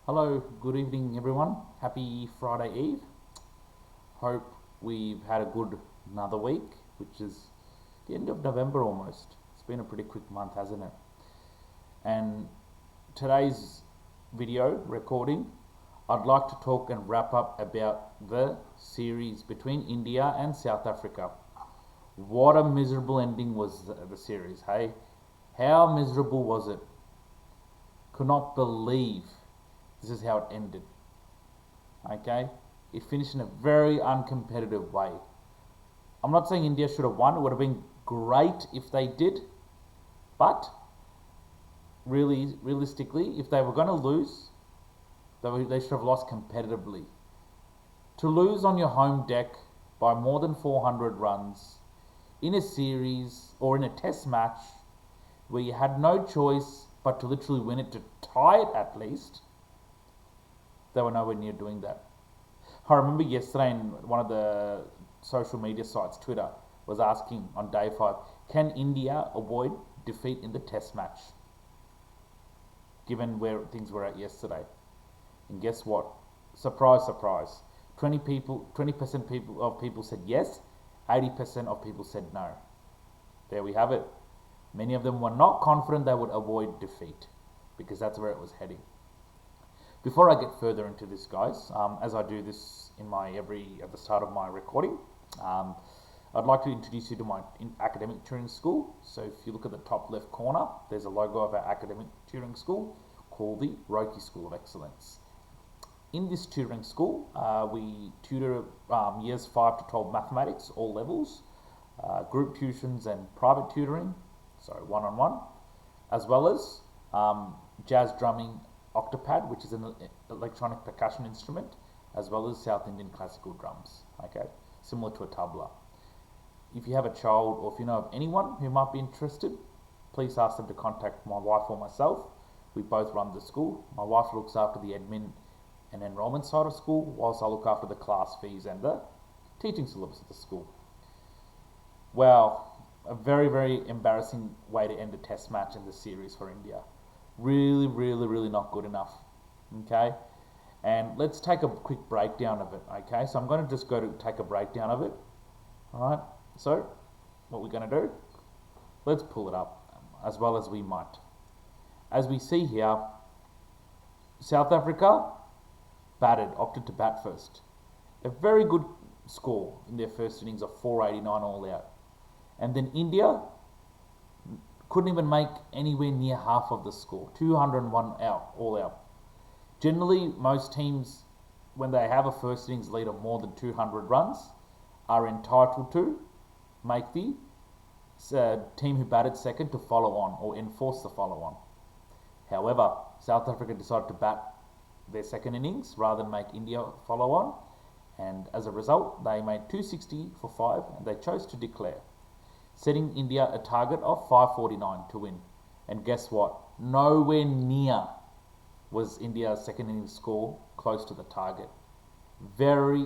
Hello, good evening everyone. Happy Friday Eve. Hope we've had a good another week, which is the end of November almost. It's been a pretty quick month, hasn't it? And today's video recording, I'd like to talk and wrap up about the series between India and South Africa. What a miserable ending was the series, hey? How miserable was it? Could not believe this is how it ended. Okay? It finished in a very uncompetitive way. I'm not saying India should have won. It would have been great if they did. But realistically, if they were going to lose, they should have lost competitively. To lose on your home deck by more than 400 runs in a series or in a test match where you had no choice but to literally win it, to tie it at least, they were nowhere near doing that. I remember yesterday in one of the social media sites, Twitter, was asking on day 5, can India avoid defeat in the test match? Given where things were at yesterday. And guess what? Surprise, surprise. 20% of people said yes, 80% of people said no. There we have it. Many of them were not confident they would avoid defeat, because that's where it was heading. Before I get further into this, guys, as I do this at the start of my recording, I'd like to introduce you to my academic tutoring school. So if you look at the top left corner, there's a logo of our academic tutoring school called the Roki School of Excellence. In this tutoring school, we tutor years 5 to 12 mathematics, all levels, group tuitions and private tutoring, so one-on-one, as well as jazz drumming, octopad, which is an electronic percussion instrument, as well as South Indian classical drums, okay, similar to a tabla. If you have a child or if you know of anyone who might be interested, please ask them to contact my wife or myself. We both run the school. My wife looks after the admin and enrollment side of school, whilst I look after the class fees and the teaching syllabus of the school. Wow, a very, very embarrassing way to end a test match in the series for India. Really not good enough. Okay, and let's take a quick breakdown of it. Okay, so I'm going to just go to take a breakdown of it. All right, so what we're going to do, let's pull it up as well as we might. As we see here, South Africa opted to bat first. A very good score in their first innings of 489 all out, and then India couldn't even make anywhere near half of the score, 201 out, all out. Generally, most teams, when they have a first innings lead of more than 200 runs, are entitled to make the team who batted second to follow on or enforce the follow on. However, South Africa decided to bat their second innings rather than make India follow on, and as a result, they made 260 for 5 and they chose to declare, setting India a target of 549 to win. And guess what? Nowhere near was India's second innings score close to the target. Very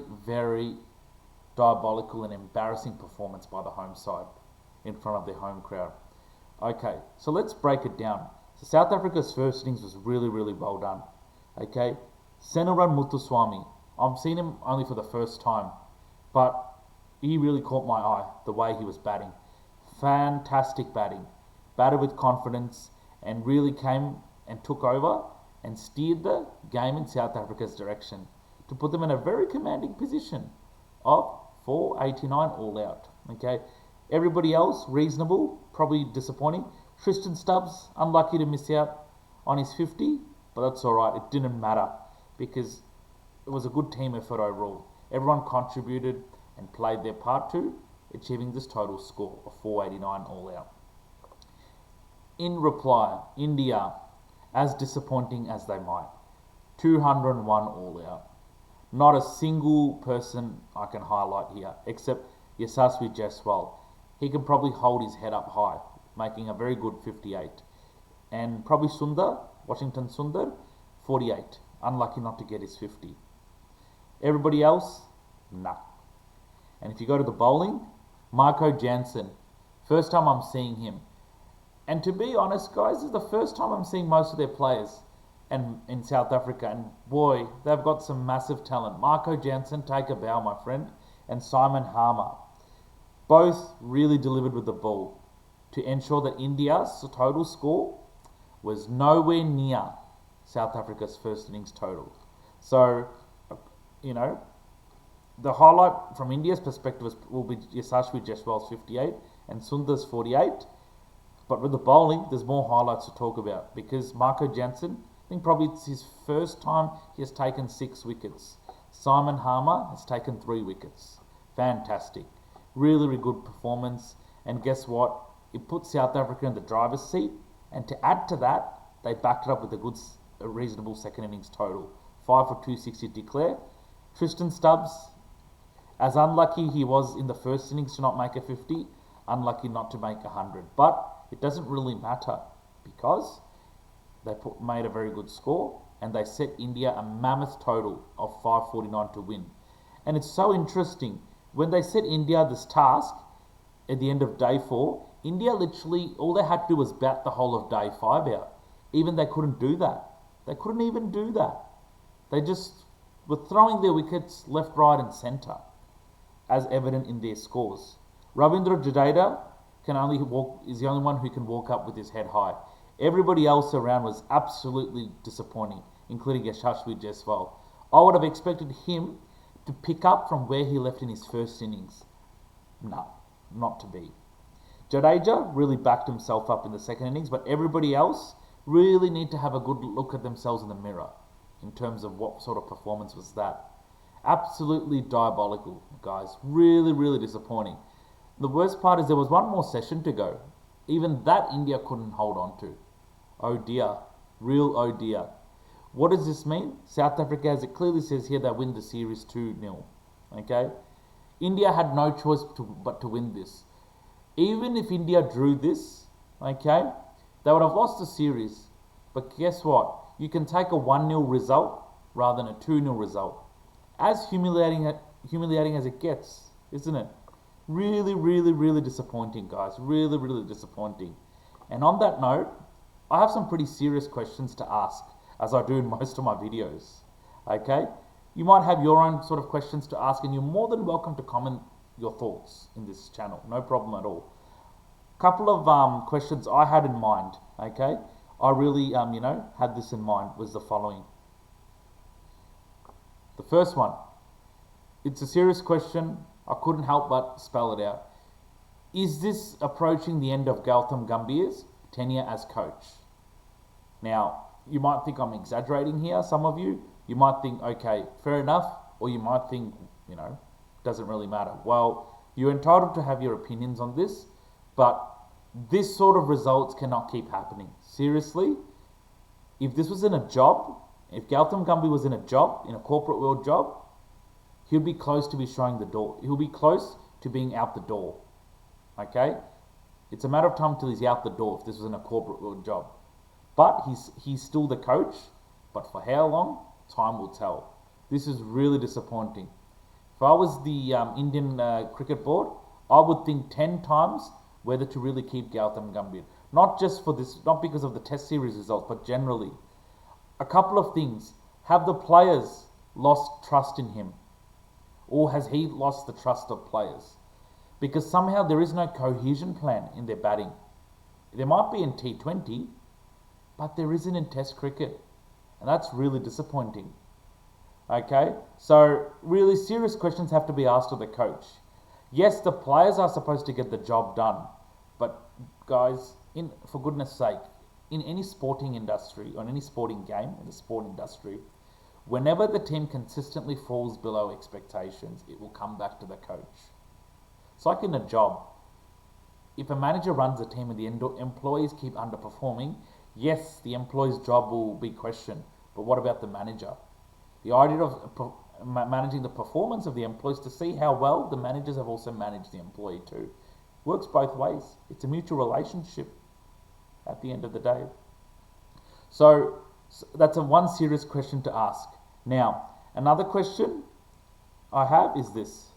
diabolical and embarrassing performance by the home side in front of their home crowd. Okay, so let's break it down. So South Africa's first innings was really well done. Okay, Senaran Muthuswamy, I've seen him only for the first time, but he really caught my eye, the way he was batting. Fantastic batting, batted with confidence, and really came and took over and steered the game in South Africa's direction to put them in a very commanding position of 489 all out. Okay, everybody else reasonable, probably disappointing. Tristan Stubbs unlucky to miss out on his 50, but that's all right. It didn't matter because it was a good team effort overall. Everyone contributed and played their part to achieving this total score of 489 all out. In reply, India, as disappointing as they might, 201 all out. Not a single person I can highlight here except Yashasvi Jaiswal. He can probably hold his head up high, making a very good 58. And probably Washington Sundar, 48. Unlucky not to get his 50. Everybody else, nah. And if you go to the bowling, Marco Jansen, first time I'm seeing him. And to be honest, guys, this is the first time I'm seeing most of their players. and in South Africa, and boy, they've got some massive talent. Marco Jansen, take a bow, my friend, and Simon Harmer, both really delivered with the ball to ensure that India's total score was nowhere near South Africa's first innings total. So, you know, the highlight from India's perspective will be Yashasvi Jaiswal's 58 and Sundar's 48. But with the bowling, there's more highlights to talk about because Marco Jansen, I think probably it's his first time he has taken 6 wickets. Simon Harmer has taken 3 wickets. Fantastic. Really, really good performance. And guess what? It put South Africa in the driver's seat. And to add to that, they backed it up with a reasonable second innings total. 5 for 260 declare. Tristan Stubbs, as unlucky he was in the first innings to not make a 50, unlucky not to make 100. But it doesn't really matter because they made a very good score and they set India a mammoth total of 549 to win. And it's so interesting. When they set India this task at the end of day 4, India literally, all they had to do was bat the whole of day 5 out. Even they couldn't do that. They couldn't even do that. They just were throwing their wickets left, right and centre, as evident in their scores. Ravindra Jadeja is the only one who can walk up with his head high. Everybody else around was absolutely disappointing, including Yashasvi Jaiswal. I would have expected him to pick up from where he left in his first innings. No, not to be. Jadeja really backed himself up in the second innings, but everybody else really need to have a good look at themselves in the mirror in terms of what sort of performance was that. Absolutely diabolical, guys. Really, really disappointing. The worst part is there was one more session to go. Even that India couldn't hold on to. Oh dear. Real oh dear. What does this mean? South Africa, as it clearly says here, they win the series 2-0. Okay? India had no choice but to win this. Even if India drew this, okay, they would have lost the series. But guess what? You can take a 1-0 result rather than a 2-0 result. As humiliating as it gets, isn't it? Really, really, really disappointing, guys. Really, really disappointing. And on that note, I have some pretty serious questions to ask, as I do in most of my videos. Okay? You might have your own sort of questions to ask, and you're more than welcome to comment your thoughts in this channel. No problem at all. Couple of questions I had in mind, okay? I really, had this in mind, was the following. The first one. It's a serious question. I couldn't help but spell it out. Is this approaching the end of Gautam Gambhir's tenure as coach? Now, you might think I'm exaggerating here, some of you. You might think, okay, fair enough. Or you might think, doesn't really matter. Well, you're entitled to have your opinions on this, but this sort of results cannot keep happening. Seriously, if this was in a job, if Gautam Gambhir was in a job, in a corporate world job, he'll be close to be showing the door. He'll be close to being out the door. Okay? It's a matter of time till he's out the door if this was in a corporate world job. But he's still the coach. But for how long? Time will tell. This is really disappointing. If I was the Indian Cricket Board, I would think 10 times whether to really keep Gautam Gambhir. Not just for this, not because of the Test series results, but generally. A couple of things. Have the players lost trust in him? Or has he lost the trust of players? Because somehow there is no cohesion plan in their batting. There might be in T20, but there isn't in Test cricket. And that's really disappointing. Okay? So, really serious questions have to be asked of the coach. Yes, the players are supposed to get the job done. But, guys, for goodness sake, in any sporting industry, or in any sporting game, in the sport industry, whenever the team consistently falls below expectations, it will come back to the coach. It's like in a job. If a manager runs a team and the employees keep underperforming, yes, the employee's job will be questioned. But what about the manager? The idea of managing the performance of the employees to see how well the managers have also managed the employee too. Works both ways. It's a mutual relationship at the end of the day. So that's one serious question to ask. Now, another question I have is this.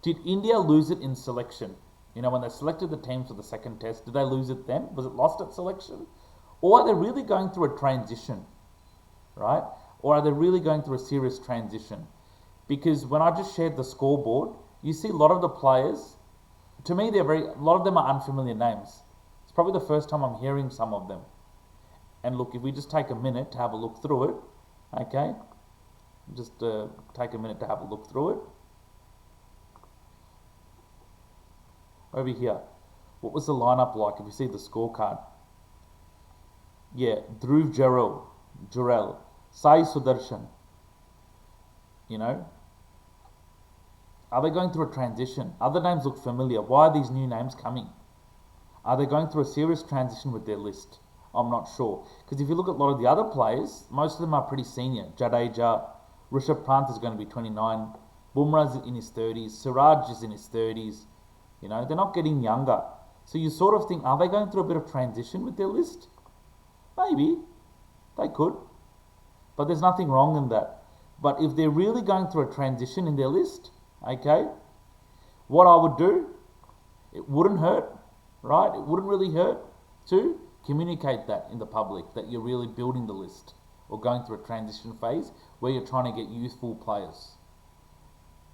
Did India lose it in selection? You know, when they selected the teams for the second test, did they lose it then? Was it lost at selection? Or are they really going through a transition, right? Or are they really going through a serious transition? Because when I just shared the scoreboard, you see a lot of the players, to me, a lot of them are unfamiliar names. It's probably the first time I'm hearing some of them. And look, if we just take a minute to have a look through it, okay? Just take a minute to have a look through it. Over here, what was the lineup like? If you see the scorecard, yeah, Dhruv Jurel, Sai Sudarshan. You know, are they going through a transition? Other names look familiar. Why are these new names coming? Are they going through a serious transition with their list? I'm not sure. Because if you look at a lot of the other players, most of them are pretty senior. Jadeja, Rishabh Pant is going to be 29. Bumrah's in his 30s. Siraj is in his 30s. You know, they're not getting younger. So you sort of think, are they going through a bit of transition with their list? Maybe. They could. But there's nothing wrong in that. But if they're really going through a transition in their list, okay, what I would do, it wouldn't hurt, right? It wouldn't really hurt to communicate that in the public, that you're really building the list or going through a transition phase where you're trying to get youthful players.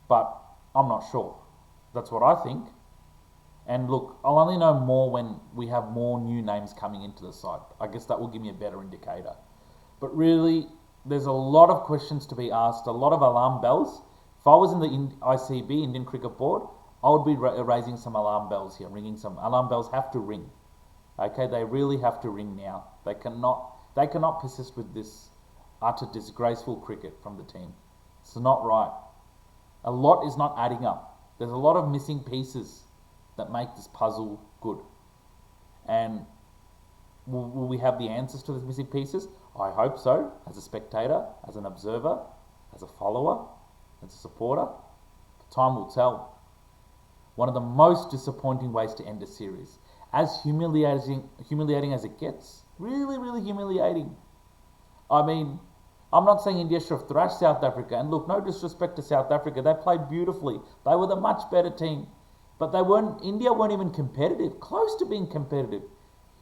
But I'm not sure. That's what I think. And look, I'll only know more when we have more new names coming into the site. I guess that will give me a better indicator. But really, there's a lot of questions to be asked, a lot of alarm bells. If I was in the ICB, Indian Cricket Board, I would be raising some alarm bells here, ringing some. Alarm bells have to ring. Okay, they really have to ring now. They cannot persist with this utter disgraceful cricket from the team. It's not right. A lot is not adding up. There's a lot of missing pieces that make this puzzle good. And will we have the answers to those missing pieces? I hope so, as a spectator, as an observer, as a follower, as a supporter. Time will tell. One of the most disappointing ways to end a series. As humiliating as it gets. Really, really humiliating. I mean, I'm not saying India should have thrashed South Africa. And look, no disrespect to South Africa. They played beautifully. They were the much better team. But India weren't even competitive, close to being competitive.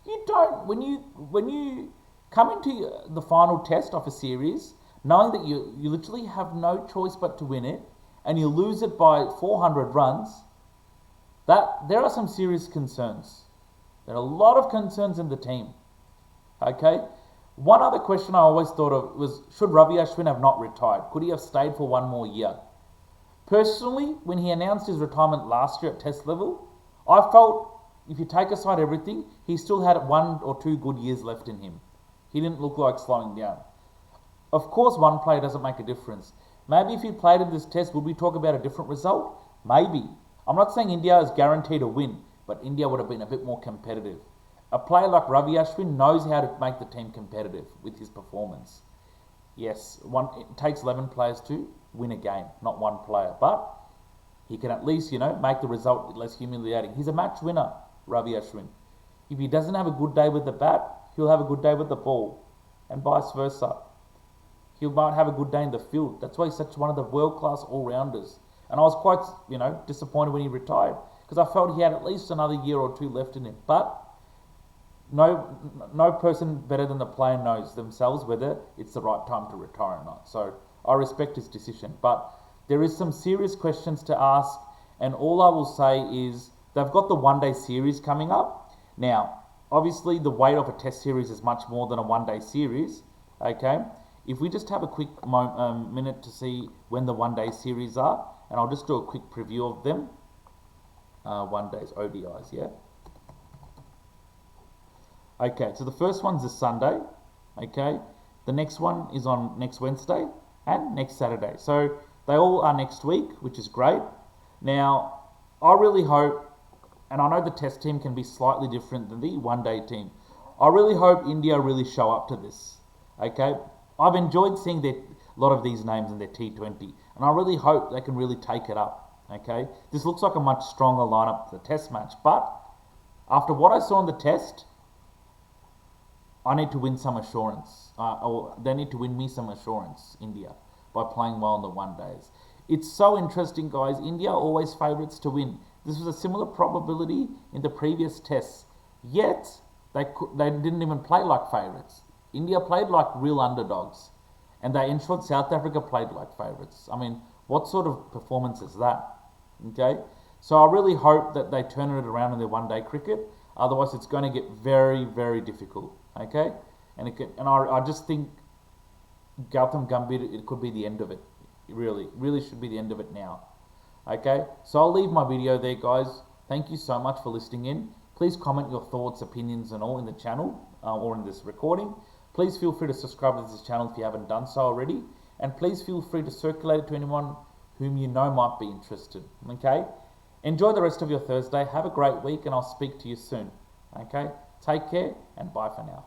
You don't, when you come into the final test of a series, knowing that you literally have no choice but to win it, and you lose it by 400 runs, there are some serious concerns. There are a lot of concerns in the team. Okay? One other question I always thought of was, should Ravi Ashwin have not retired? Could he have stayed for one more year? Personally, when he announced his retirement last year at test level, I felt, if you take aside everything, he still had 1 or 2 good years left in him. He didn't look like slowing down. Of course, one player doesn't make a difference. Maybe if he played in this test, would we talk about a different result? Maybe. I'm not saying India is guaranteed a win, but India would have been a bit more competitive. A player like Ravi Ashwin knows how to make the team competitive with his performance. Yes, it takes 11 players to win a game, not one player. But he can at least, make the result less humiliating. He's a match winner, Ravi Ashwin. If he doesn't have a good day with the bat, he'll have a good day with the ball, and vice versa. He might have a good day in the field. That's why he's such one of the world-class all-rounders. And I was quite, disappointed when he retired, because I felt he had at least another year or 2 left in him. But no person better than the player knows themselves whether it's the right time to retire or not. So I respect his decision. But there is some serious questions to ask, and all I will say is they've got the one-day series coming up. Now, obviously the weight of a test series is much more than a one-day series, okay? If we just have a quick minute to see when the one-day series are, and I'll just do a quick preview of them. One day's ODIs, yeah? Okay, so the first one's this Sunday, okay? The next one is on next Wednesday and next Saturday. So they all are next week, which is great. Now, I really hope, and I know the test team can be slightly different than the one-day team. I really hope India really show up to this, okay? I've enjoyed seeing a lot of these names in their T20, and I really hope they can really take it up, okay? This looks like a much stronger lineup for the test match, but after what I saw in the test, I need to win some assurance, or they need to win me some assurance, India, by playing well in the one days. It's so interesting, guys. India are always favourites to win. This was a similar probability in the previous tests, yet they didn't even play like favourites. India played like real underdogs, and they ensured South Africa played like favourites. I mean, what sort of performance is that? Okay, so I really hope that they turn it around in their one-day cricket. Otherwise, it's going to get very, very difficult. Okay, and I just think Gautam Gambhir, it could be the end of it. It really should be the end of it now. Okay, so I'll leave my video there, guys. Thank you so much for listening in. Please comment your thoughts, opinions, and all in the channel or in this recording. Please feel free to subscribe to this channel if you haven't done so already, and please feel free to circulate it to anyone whom you know might be interested. Okay, enjoy the rest of your Thursday. Have a great week, and I'll speak to you soon. Okay, take care and bye for now.